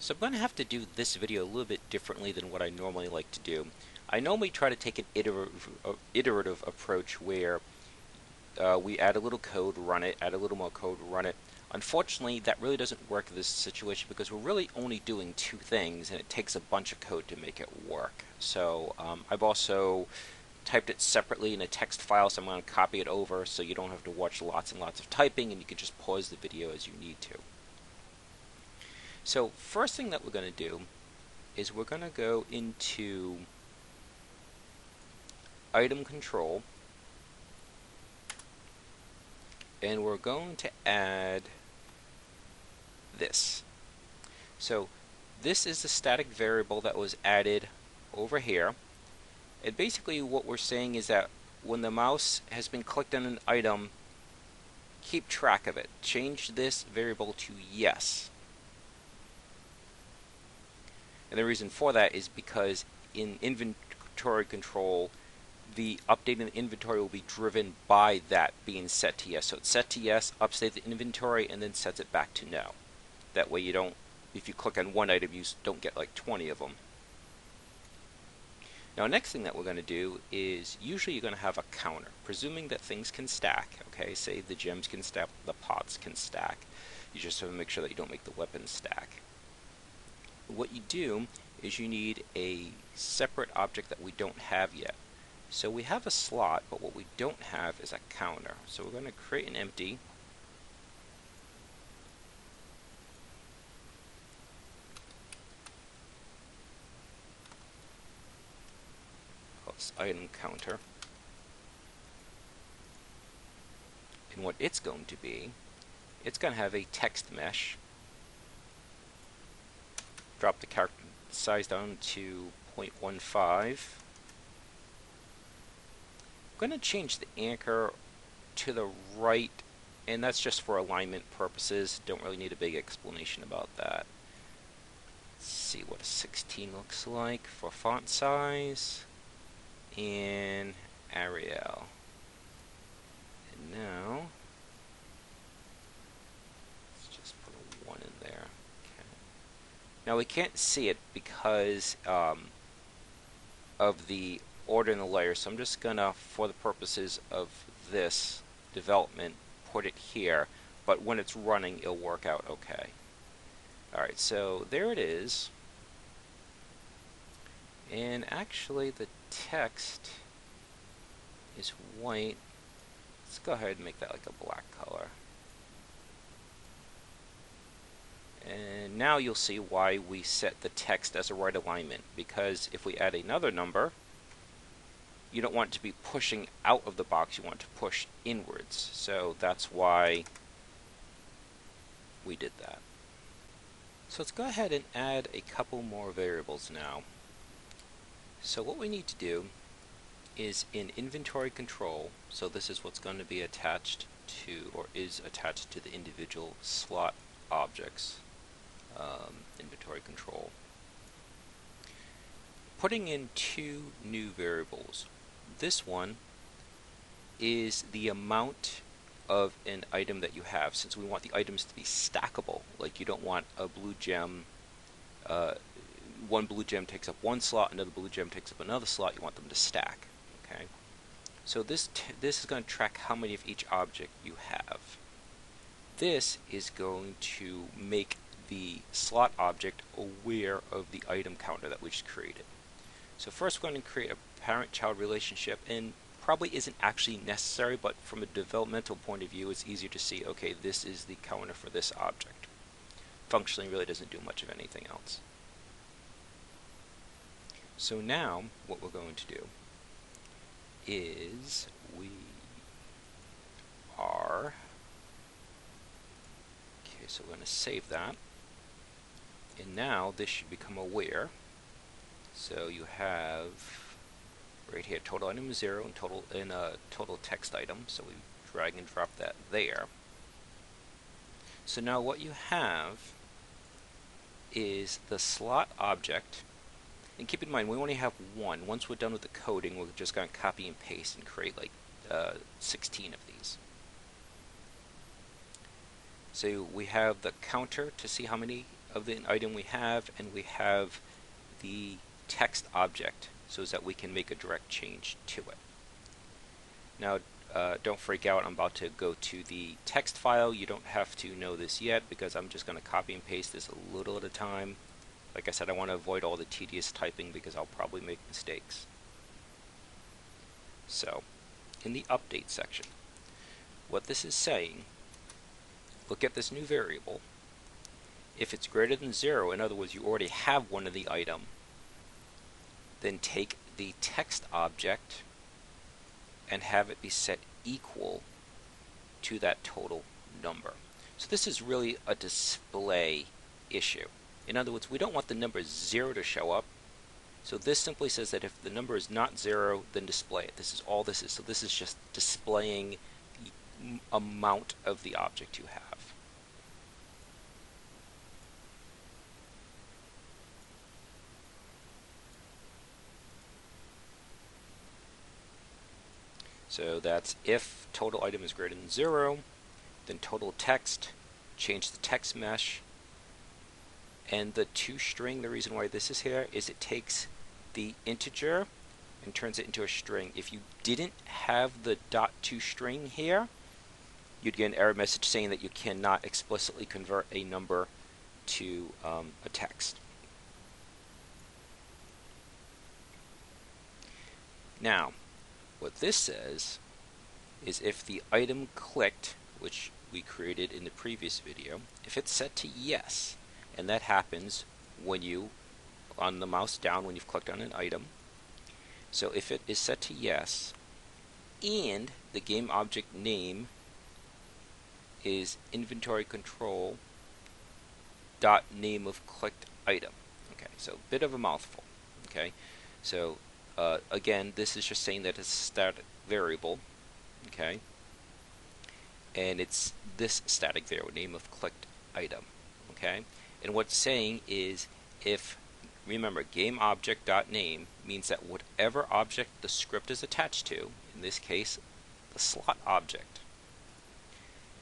So I'm going to have to do this video a little bit differently than what I normally like to do. I normally try to take an iterative approach where we add a little code, run it, add a little more code, run it. Unfortunately, that really doesn't work in this situation because we're really only doing two things and it takes a bunch of code to make it work. So I've also typed it separately in a text file, so I'm going to copy it over so you don't have to watch lots and lots of typing and you can just pause the video as you need to. So first thing that we're going to do is we're going to go into item control and we're going to add this. So this is the static variable that was added over here. And basically what we're saying is that when the mouse has been clicked on an item, keep track of it. Change this variable to yes. And the reason for that is because in inventory control, the update in the inventory will be driven by that being set to yes. So it's set to yes, update the inventory, and then sets it back to no. That way you don't, if you click on one item, you don't get like 20 of them. Now, next thing that we're going to do is usually you're going to have a counter, presuming that things can stack. Okay, say the gems can stack, the pots can stack. You just have to make sure that you don't make the weapons stack. What you do is you need a separate object that we don't have yet. So we have a slot, but what we don't have is a counter. So we're going to create an empty. Plus item counter. And what it's going to be, it's going to have a text mesh. Drop the character size down to 0.15. I'm going to change the anchor to the right, and that's just for alignment purposes. Don't really need a big explanation about that. Let's see what a 16 looks like for font size and Arial. And now let's just put a 1 in there. Okay. Now we can't see it because of the order in the layer, so I'm just gonna, for the purposes of this development, put it here, but when it's running it'll work out okay. Alright, so there it is, and actually the text is white. Let's go ahead and make that like a black color. And now you'll see why we set the text as a right alignment, because if we add another number, you don't want it to be pushing out of the box, you want to push inwards. So that's why we did that. So let's go ahead and add a couple more variables now. So what we need to do is in inventory control, so this is what's going to be attached to, or is attached to the individual slot objects, inventory control. Putting in two new variables. This one is the amount of an item that you have, since we want the items to be stackable. Like you don't want a blue gem, one blue gem takes up one slot, another blue gem takes up another slot. You want them to stack. Okay. So this is going to track how many of each object you have. This is going to make the slot object aware of the item counter that we just created. So first we're going to create a parent-child relationship, and probably isn't actually necessary, but from a developmental point of view it's easier to see, okay, this is the counter for this object. Functionally really doesn't do much of anything else. So now what we're going to do is we are, okay, so we're going to save that, and now this should become aware. So you have right here total item 0 and total text item, so we drag and drop that there. So now what you have is the slot object, and keep in mind we only have one. Once we're done with the coding, we're just going to copy and paste and create like 16 of these. So we have the counter to see how many of the item we have, and we have the text object so that we can make a direct change to it. Now, don't freak out, I'm about to go to the text file. You don't have to know this yet because I'm just going to copy and paste this a little at a time. Like I said, I want to avoid all the tedious typing because I'll probably make mistakes. So, in the update section, what this is saying, look at this new variable. If it's greater than 0, in other words, you already have one of the item, then take the text object and have it be set equal to that total number. So this is really a display issue. In other words, we don't want the number 0 to show up. So this simply says that if the number is not 0, then display it. This is all this is. So this is just displaying the amount of the object you have. So that's if total item is greater than 0, then total text, change the text mesh, and the toString, the reason why this is here is it takes the integer and turns it into a string. If you didn't have the .toString here, you'd get an error message saying that you cannot explicitly convert a number to a text. Now, what this says is if the item clicked, which we created in the previous video, if it's set to yes, and that happens when you, on the mouse down when you've clicked on an item. So if it is set to yes, and the game object name is inventory control dot name of clicked item. Okay, so bit of a mouthful. Okay, so again, this is just saying that it's a static variable. Okay, and it's this static variable, name of clicked item. Okay, and what's saying is if, remember, GameObject.name means that whatever object the script is attached to, in this case, the slot object,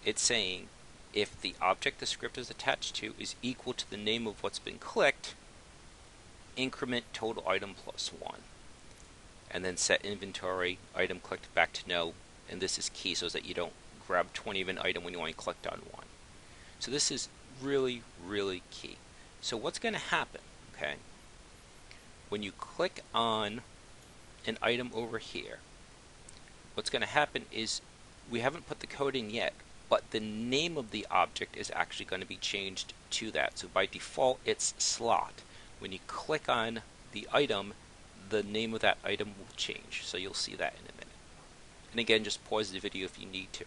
it's saying if the object the script is attached to is equal to the name of what's been clicked, increment total item plus 1. And then set inventory item clicked back to no, and this is key so that you don't grab 20 of an item when you only clicked on one. So this is really, really key. So what's going to happen, okay, when you click on an item over here, what's going to happen is we haven't put the code in yet, but the name of the object is actually going to be changed to that. So by default, it's slot. When you click on the item, the name of that item will change. So you'll see that in a minute. And again, just pause the video if you need to.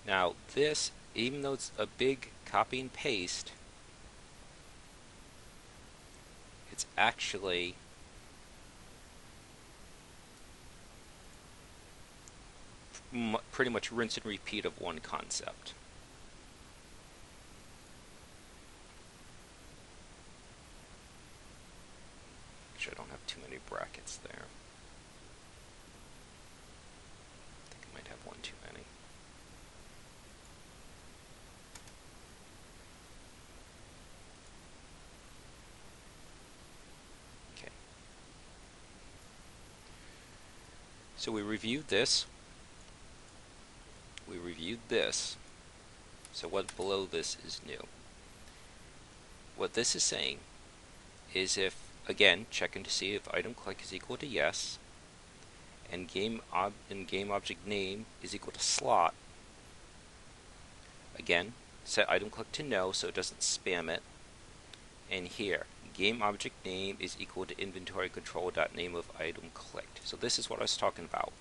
Now this, even though it's a big copy and paste, it's actually pretty much rinse and repeat of one concept. Actually, I don't have too many brackets there. I think I might have one too many. Okay. So we reviewed this. We reviewed this. So what below this is new? What this is saying is if, again, checking to see if item click is equal to yes, and game object name is equal to slot. Again, set item click to no so it doesn't spam it. And here, game object name is equal to inventory control dot name of item clicked. So this is what I was talking about.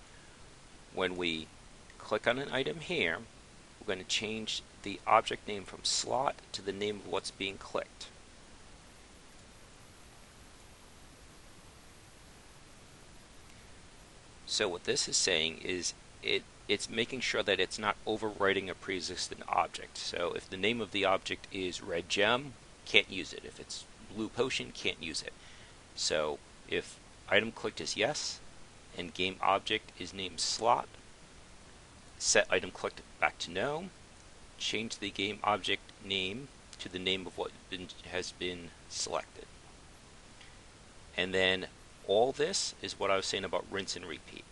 When we click on an item here, we're going to change the object name from slot to the name of what's being clicked. So what this is saying is it's making sure that it's not overwriting a pre-existing object. So if the name of the object is red gem, can't use it. If it's blue potion, can't use it. So if Item clicked is yes, and game object is named slot. Set item clicked back to no. Change the game object name to the name of what has been selected. And then all this is what I was saying about rinse and repeat.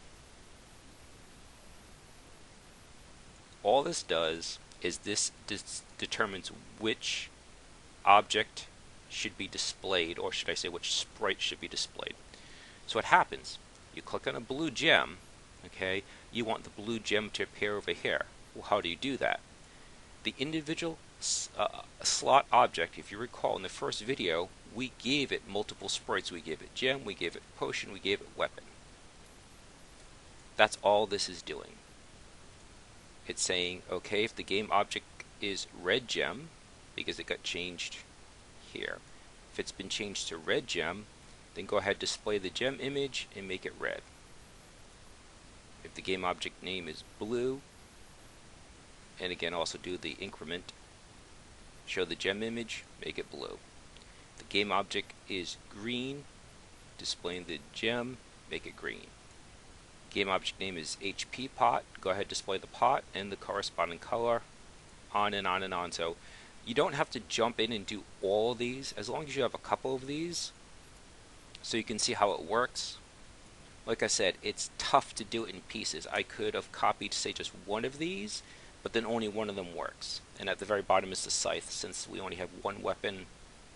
All this does is this determines which object should be displayed, or should I say which sprite should be displayed. So what happens, you click on a blue gem, okay, you want the blue gem to appear over here. Well, how do you do that? The individual slot object, if you recall in the first video, we gave it multiple sprites. We gave it gem, we gave it potion, we gave it weapon. That's all this is doing. It's saying, okay, if the game object is red gem, because it got changed here, if it's been changed to red gem, then go ahead, display the gem image and make it red. If the game object name is blue, and again also do the increment, show the gem image, make it blue. The game object is green, displaying the gem, make it green. Game object name is HP pot, go ahead, display the pot and the corresponding color, on and on and on. So you don't have to jump in and do all of these, as long as you have a couple of these, so you can see how it works. Like I said, it's tough to do it in pieces. I could have copied, say, just one of these, but then only one of them works. And at the very bottom is the scythe. Since we only have one weapon,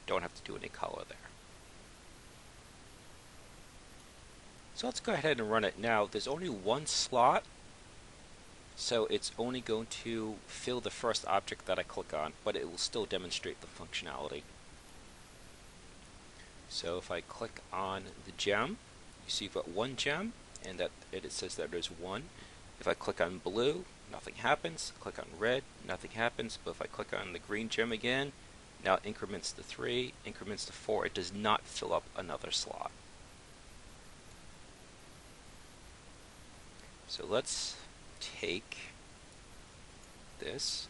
don't have to do any color there. So let's go ahead and run it now. There's only one slot, so it's only going to fill the first object that I click on, but it will still demonstrate the functionality. So if I click on the gem, you see you've got one gem, and that it says that there's one. If I click on blue, nothing happens. Click on red, nothing happens. But if I click on the green gem again, now it increments to 3, increments to 4. It does not fill up another slot. So let's take this.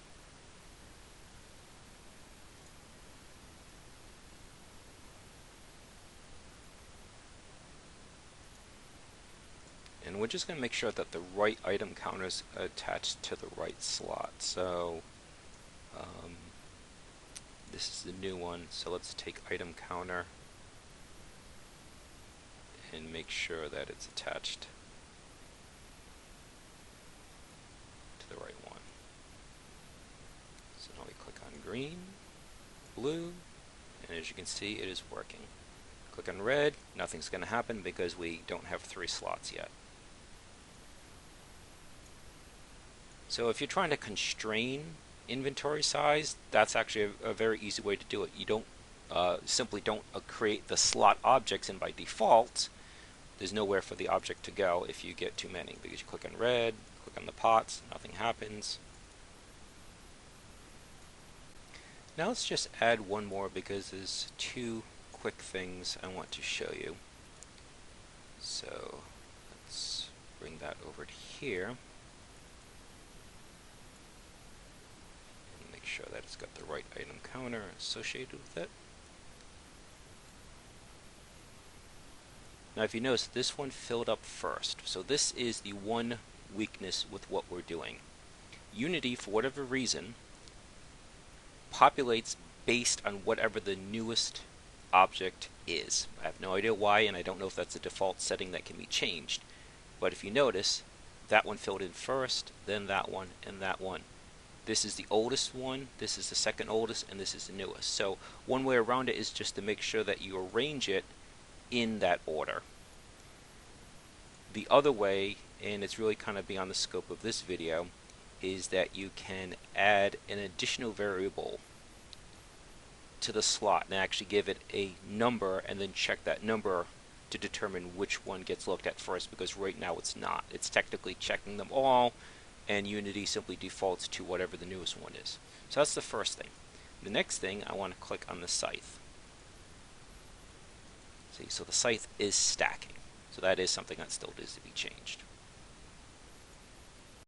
And we're just going to make sure that the right item counter is attached to the right slot. So this is the new one. So let's take item counter and make sure that it's attached to the right one. So now we click on green, blue, and as you can see, it is working. Click on red, nothing's going to happen because we don't have 3 slots yet. So if you're trying to constrain inventory size, that's actually a very easy way to do it. You don't simply don't create the slot objects, and by default there's nowhere for the object to go if you get too many, because you click on red, click on the pots, nothing happens. Now let's just add one more, because there's 2 quick things I want to show you. So let's bring that over to here. Sure that it's got the right item counter associated with it. Now if you notice, this one filled up first. So this is the one weakness with what we're doing. Unity, for whatever reason, populates based on whatever the newest object is. I have no idea why, and I don't know if that's a default setting that can be changed. But if you notice, that one filled in first, then that one, and that one. This is the oldest one, this is the second oldest, and this is the newest. So one way around it is just to make sure that you arrange it in that order. The other way, and it's really kind of beyond the scope of this video, is that you can add an additional variable to the slot and actually give it a number and then check that number to determine which one gets looked at first, because right now it's not. It's technically checking them all, and Unity simply defaults to whatever the newest one is. So that's the first thing. The next thing, I want to click on the scythe. See, so the scythe is stacking. So that is something that still needs to be changed.